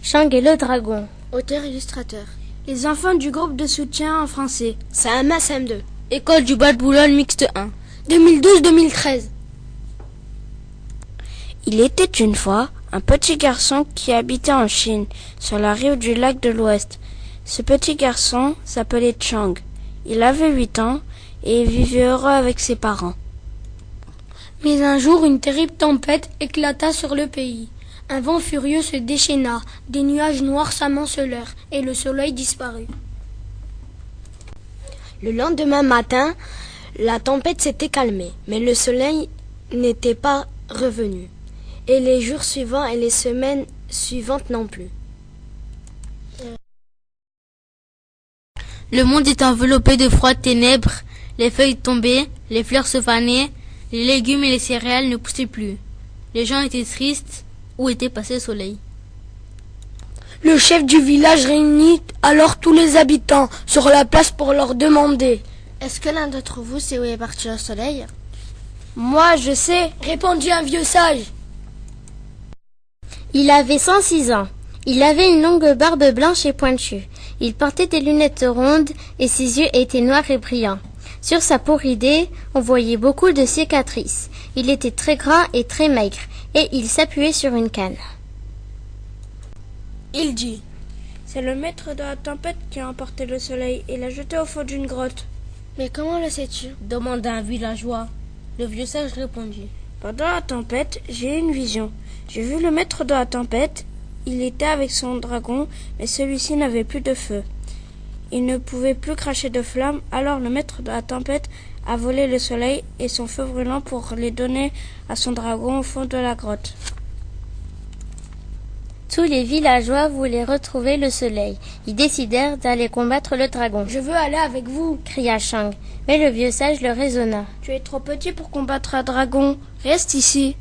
Chang et le dragon. Auteur-illustrateur. Les enfants du groupe de soutien en français. Sama SM2. École du Bas de Boulogne mixte 1. 2012-2013. Il était une fois un petit garçon qui habitait en Chine, sur la rive du lac de l'Ouest. Ce petit garçon s'appelait Chang. Il avait 8 ans et vivait heureux avec ses parents. Mais un jour, une terrible tempête éclata sur le pays. Un vent furieux se déchaîna, des nuages noirs s'amoncelèrent et le soleil disparut. Le lendemain matin, la tempête s'était calmée, mais le soleil n'était pas revenu. Et les jours suivants et les semaines suivantes non plus. Le monde est enveloppé de froides ténèbres, les feuilles tombaient, les fleurs se fanaient, les légumes et les céréales ne poussaient plus. Les gens étaient tristes. Où était passé le soleil? Le chef du village réunit alors tous les habitants sur la place pour leur demander. Est-ce que l'un d'entre vous sait où est parti le soleil? Moi, je sais, répondit un vieux sage. Il avait 106 ans. Il avait une longue barbe blanche et pointue. Il portait des lunettes rondes et ses yeux étaient noirs et brillants. Sur sa peau ridée, on voyait beaucoup de cicatrices. Il était très gras et très maigre, et il s'appuyait sur une canne. Il dit: c'est le maître de la tempête qui a emporté le soleil et l'a jeté au fond d'une grotte. Mais comment le sais-tu? Demanda un villageois. Le vieux sage répondit: Pendant la tempête, j'ai eu une vision. J'ai vu le maître de la tempête. Il était avec son dragon, mais celui-ci n'avait plus de feu. Il ne pouvait plus cracher de flammes, alors le maître de la tempête a volé le soleil et son feu brûlant pour les donner à son dragon au fond de la grotte. Tous les villageois voulaient retrouver le soleil. Ils décidèrent d'aller combattre le dragon. Je veux aller avec vous, cria Chang, mais le vieux sage le raisonna. Tu es trop petit pour combattre un dragon. Reste ici.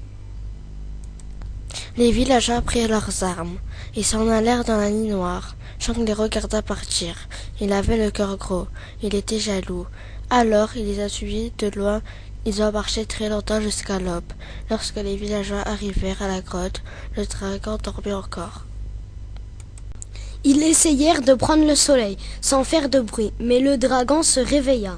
Les villageois prirent leurs armes. Ils s'en allèrent dans la nuit noire. Chang les regarda partir. Il avait le cœur gros. Il était jaloux. Alors il les a suivis de loin. Ils ont marché très longtemps jusqu'à l'aube. Lorsque les villageois arrivèrent à la grotte, le dragon dormait encore. Ils essayèrent de prendre le soleil, sans faire de bruit, mais le dragon se réveilla.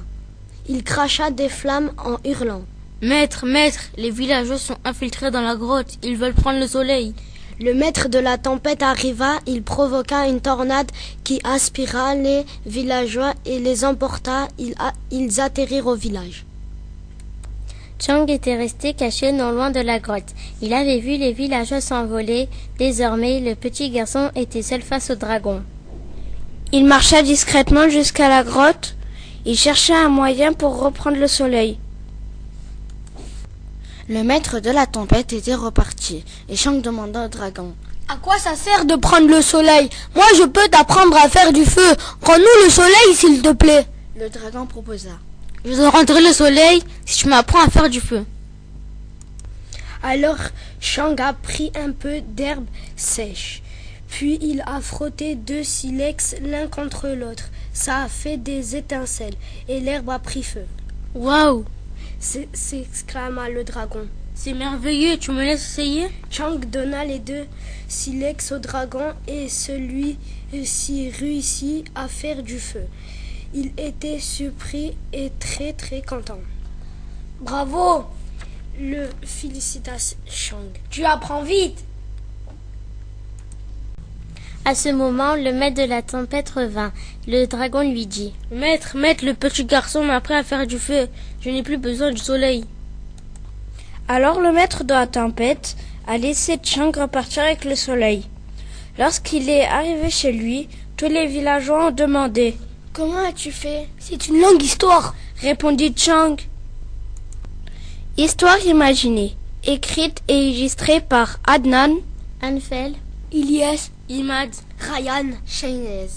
Il cracha des flammes en hurlant. Maître, maître, les villageois sont infiltrés dans la grotte. Ils veulent prendre le soleil. Le maître de la tempête arriva, il provoqua une tornade qui aspira les villageois et les emporta. Ils atterrirent au village. Chang était resté caché non loin de la grotte. Il avait vu les villageois s'envoler. Désormais, le petit garçon était seul face au dragon. Il marcha discrètement jusqu'à la grotte. Il chercha un moyen pour reprendre le soleil. Le maître de la tempête était reparti, et Chang demanda au dragon: à quoi ça sert de prendre le soleil? Moi, je peux t'apprendre à faire du feu. Rends-nous le soleil, s'il te plaît. Le dragon proposa: je te rendrai le soleil si tu m'apprends à faire du feu. Alors Chang a pris un peu d'herbe sèche, puis il a frotté 2 silex l'un contre l'autre. Ça a fait des étincelles, et l'herbe a pris feu. Waouh! S'exclama le dragon. C'est merveilleux, tu me laisses essayer? Chang donna les 2 silex au dragon et celui-ci réussit à faire du feu. Il était surpris et très très content. Bravo! Le félicita Chang. Tu apprends vite! À ce moment, le maître de la tempête revint. Le dragon lui dit: Maître, le petit garçon m'a appris à faire du feu. Je n'ai plus besoin du soleil. Alors le maître de la tempête a laissé Chang repartir avec le soleil. Lorsqu'il est arrivé chez lui, tous les villageois ont demandé: comment as-tu fait? C'est une longue histoire, répondit Chang. Histoire imaginée, écrite et illustrée par Adnan, Anfel, Ilyes, Imad, Ryan, Shaynez.